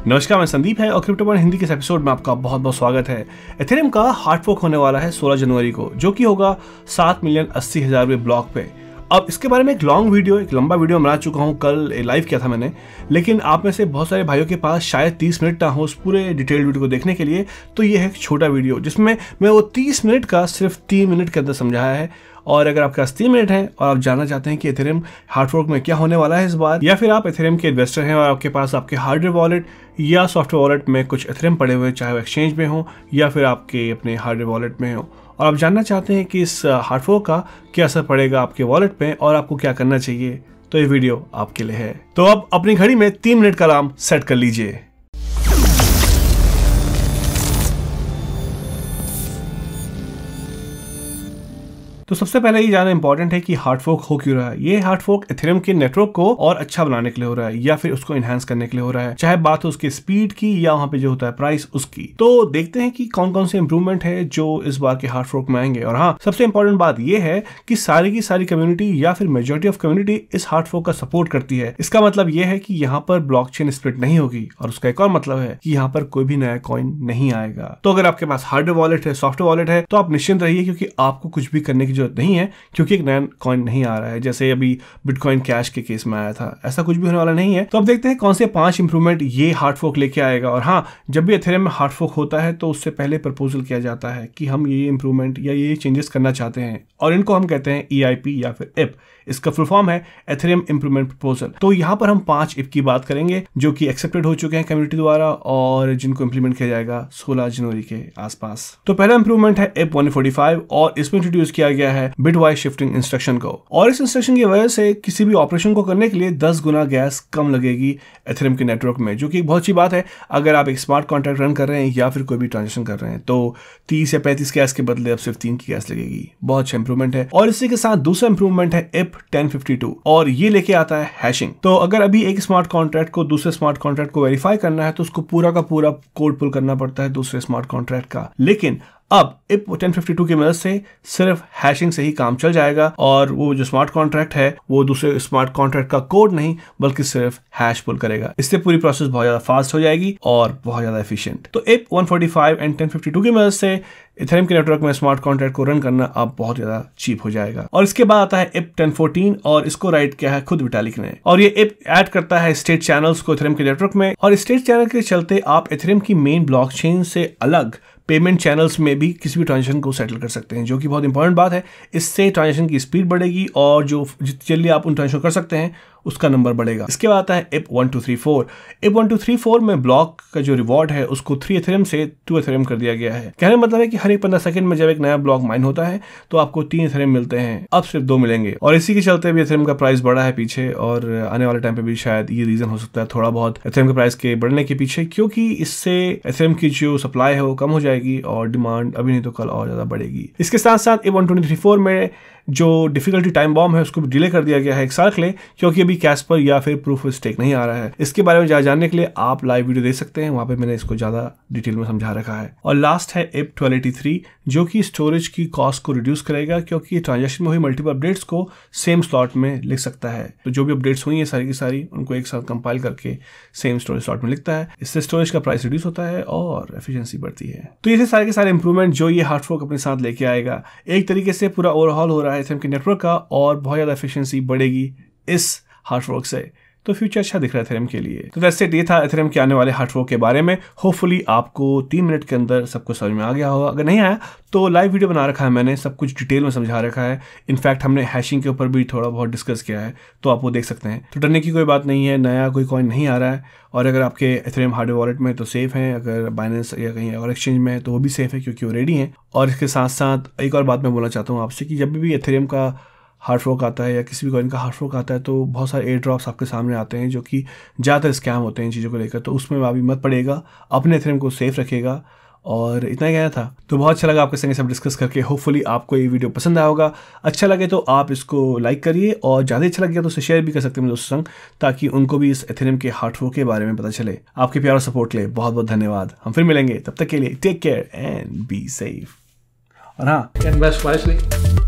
नमस्कार, मैं संदीप है और क्रिप्टो पॉइंट हिंदी के इस एपिसोड में आपका बहुत बहुत स्वागत है। एथेरियम का हार्ड फोर्क होने वाला है 16 जनवरी को, जो कि होगा 7,80,000 ब्लॉक पे। अब इसके बारे में एक लंबा वीडियो बना चुका हूँ, कल लाइव किया था मैंने, लेकिन आप में से बहुत सारे भाइयों के पास शायद 30 मिनट ना हो उस पूरे डिटेल्ड वीडियो को देखने के लिए, तो ये है एक छोटा वीडियो जिसमें मैं वो 30 मिनट का सिर्फ 3 मिनट के अंदर समझाया है। और अगर आपके पास 3 मिनट हैं और आप जानना चाहते हैं कि एथेरियम हार्ड फोर्क में क्या होने वाला है इस बार, या फिर आप एथेरियम के इन्वेस्टर हैं और आपके पास आपके हार्डवेयर वॉलेट या सॉफ्टवेयर वॉलेट में कुछ एथेरियम पड़े हुए हैं, चाहे वो एक्सचेंज में हो या फिर आपके अपने हार्डवेयर वॉलेट में हो, और आप जानना चाहते हैं कि इस हार्ड फोर्क का क्या असर पड़ेगा आपके वॉलेट पे और आपको क्या करना चाहिए, तो ये वीडियो आपके लिए है। तो अब अपनी घड़ी में 3 मिनट का अलार्म सेट कर लीजिए। तो सबसे पहले ये जानना इंपॉर्टेंट है कि हार्ड फोर्क हो क्यों रहा है। ये हार्ड फोर्क एथेरियम के नेटवर्क को और अच्छा बनाने के लिए हो रहा है या फिर उसको एनहांस करने के लिए हो रहा है, चाहे बात हो उसकी स्पीड की या वहां पे जो होता है प्राइस उसकी। तो देखते हैं कि कौन कौन से इंप्रूवमेंट है जो इस बार के हार्ड फोर्क में आएंगे। और हाँ, सबसे इंपॉर्टेंट बात यह है कि सारी की सारी कम्युनिटी या फिर मेजोरिटी ऑफ कम्युनिटी इस हार्ड फोर्क का सपोर्ट करती है। इसका मतलब यह है कि यहाँ पर ब्लॉकचेन स्प्लिट नहीं होगी, और उसका एक और मतलब है कि यहाँ पर कोई भी नया कॉइन नहीं आएगा। तो अगर आपके पास हार्डवेयर वॉलेट है, सॉफ्टवेयर वॉलेट है, तो आप निश्चिंत रहिए, क्योंकि आपको कुछ भी करने की जरूरत नहीं है, क्योंकि एक नया कॉइन नहीं आ रहा है। जैसे अभी बिटकॉइन कैश के केस में आया था, ऐसा कुछ भी होने वाला नहीं है। तो अब देखते हैं कौन से 5 इंप्रूवमेंट ये हार्ड फोर्क लेके आएगा। और हाँ, जब भी एथेरियम में हार्ड फोर्क होता है तो उससे पहले प्रपोजल किया जाता है कि हम ये इंप्रूवमेंट या ये चेंजेस करना चाहते हैं, और इनको हम कहते हैं EIP या फिर IP। इसका फुल फॉर्म है एथेरियम इंप्रूवमेंट प्रपोजल। तो यहाँ पर हम 5 IP की बात करेंगे जो कि एक्सेप्टेड हो चुके हैं कम्युनिटी द्वारा और जिनको इंप्लीमेंट किया जाएगा 16 जनवरी के आसपास। तो पहला इंप्रूवमेंट है IP 145, और इसमें इंट्रोड्यूस किया गया है बिटवाइज शिफ्टिंग इंस्ट्रक्शन को। और इस इंस्ट्रक्शन की वजह से किसी भी ऑपरेशन को करने के लिए 10 गुना गैस कम लगेगी एथेरियम के नेटवर्क में, जो कि बहुत अच्छी बात है। अगर आप एक स्मार्ट कॉन्ट्रैक्ट रन कर रहे हैं या फिर कोई भी ट्रांजेक्शन कर रहे हैं, तो 30 या 35 गैस के बदले अब सिर्फ 3 की गैस लगेगी। बहुत अच्छा इंप्रूवमेंट है। और इसी के साथ दूसरा इंप्रूवमेंट है IP 1052, और ये लेके आता है हैशिंग। तो अगर अभी एक स्मार्ट कॉन्ट्रैक्ट को दूसरे स्मार्ट कॉन्ट्रैक्ट को वेरीफाई करना है तो उसको पूरा का पूरा कोड पुल करना पड़ता है दूसरे स्मार्ट कॉन्ट्रैक्ट का, लेकिन अब IP 1052 की मदद से सिर्फ हैशिंग से ही काम चल जाएगा, और वो जो स्मार्ट कॉन्ट्रैक्ट है वो दूसरे स्मार्ट कॉन्ट्रैक्ट का कोड नहीं बल्कि सिर्फ हैश पुल करेगा। इससे पूरी प्रोसेस बहुत ज्यादा फास्ट हो जाएगी और बहुत ज्यादा एफिशिएंट। तो IP 145 एंड 1052 की मदद से एथेरियम के नेटवर्क में स्मार्ट कॉन्ट्रैक्ट को रन करना अब बहुत ज्यादा चीप हो जाएगा। और इसके बाद आता है IP 1014, और इसको राइट किया है खुद विटालिक ने, और ये IP ऐड करता है स्टेट चैनल्स को एथेरियम के नेटवर्क में। और स्टेट चैनल के चलते आप एथेरियम की मेन ब्लॉकचेन से अलग पेमेंट चैनल्स में भी किसी भी ट्रांजेक्शन को सेटल कर सकते हैं, जो कि बहुत इंपॉर्टेंट बात है। इससे ट्रांजेक्शन की स्पीड बढ़ेगी और जो जितनी जल्दी आप उन ट्रांजेक्शन कर सकते हैं उसका नंबर बढ़ेगा। इसके बाद आता है IP 1234। IP 1234 में ब्लॉक का जो रिवॉर्ड है उसको 3 एथेरियम से 2 एथेरियम कर दिया गया है। कहने का मतलब है कि हर एक 15 सेकंड में जब एक नया ब्लॉक माइन होता है तो आपको 3 एथेरियम मिलते हैं, अब सिर्फ 2 मिलेंगे। और इसी के चलते भी एथेरियम का प्राइस बढ़ा है पीछे, और आने वाले टाइम पे भी शायद ये रीजन हो सकता है थोड़ा बहुत एथेरियम के प्राइस के बढ़ने के पीछे, क्योंकि इससे एथेरियम की जो सप्लाई है वो कम हो जाएगी और डिमांड अभी नहीं तो कल और ज्यादा बढ़ेगी। इसके साथ साथ IP 1234 में जो डिफिकल्टी टाइम बॉम्ब है उसको भी डिले कर दिया गया है 1 साल के लिए, क्योंकि अभी कैस्पर या फिर प्रूफ ऑफ स्टेक नहीं आ रहा है। इसके बारे में जानने के लिए आप लाइव वीडियो देख सकते हैं, वहां पे मैंने इसको ज्यादा डिटेल में समझा रखा है। और लास्ट है IP 1283, जो कि स्टोरेज की कॉस्ट को रिड्यूस करेगा, क्योंकि ट्रांजेक्शन में हुई मल्टीपल अपडेट्स को सेम स्लॉट में लिख सकता है। तो जो भी अपडेट्स हुई है सारी की सारी उनको एक साथ कंपाइल करके सेम स्टोरेज स्लॉट में लिखता है। इससे स्टोरेज का प्राइस रिड्यूस होता है और एफिशिएंसी बढ़ती है। तो ये सारे के सारे इंप्रूवमेंट जो ये हार्ड फोर्क अपने साथ लेके आएगा, एक तरीके से पूरा ओवरहॉल हो रहा है एथेरियम के नेटवर्क का, और बहुत ज्यादा एफिशिएंसी बढ़ेगी इस हार्ड फोर्क से। तो फ्यूचर अच्छा दिख रहा है एथेरियम के लिए। तो दैट्स इट, ये था एथेरियम के आने वाले हार्ड फोर्क के बारे में। होपफुली आपको 3 मिनट के अंदर सब कुछ समझ में आ गया होगा। अगर नहीं आया तो लाइव वीडियो बना रखा है मैंने, सब कुछ डिटेल में समझा रखा है। इनफैक्ट हमने हैशिंग के ऊपर भी थोड़ा बहुत डिस्कस किया है, तो आप वो देख सकते हैं। तो डरने की कोई बात नहीं है, नया कोई कॉइन नहीं आ रहा है। और अगर आपके एथेरियम हार्डवेयर वॉलेट में तो सेफ है, अगर बाइनेंस या कहीं और एक्सचेंज में है तो वो भी सेफ है, क्योंकि वो रेडी है। और इसके साथ साथ एक और बात मैं बोलना चाहता हूँ आपसे कि जब भी एथेरियम का हार्ड फोर्क आता है या किसी भी कॉइन का हार्ड फोर्क आता है तो बहुत सारे एयर ड्रॉप्स आपके सामने आते हैं जो कि ज़्यादातर स्कैम होते हैं इन चीज़ों को लेकर। तो उसमें अभी मत पड़ेगा, अपने एथेरियम को सेफ रखेगा। और इतना ही कहना था। तो बहुत अच्छा लगा आपके संग सब डिस्कस करके। होपफुली आपको ये वीडियो पसंद आया होगा। अच्छा लगे तो आप इसको लाइक करिए, और ज़्यादा अच्छा लग गया तो उसे शेयर भी कर सकते हैं मेरे दोस्तों संग, ताकि उनको भी इस एथेरियम के हार्ड फोर्क के बारे में पता चले। आपके प्यार और सपोर्ट के लिए बहुत बहुत धन्यवाद। हम फिर मिलेंगे, तब तक के लिए take care and be safe. और हाँ, इन्वेस्ट वाइजली।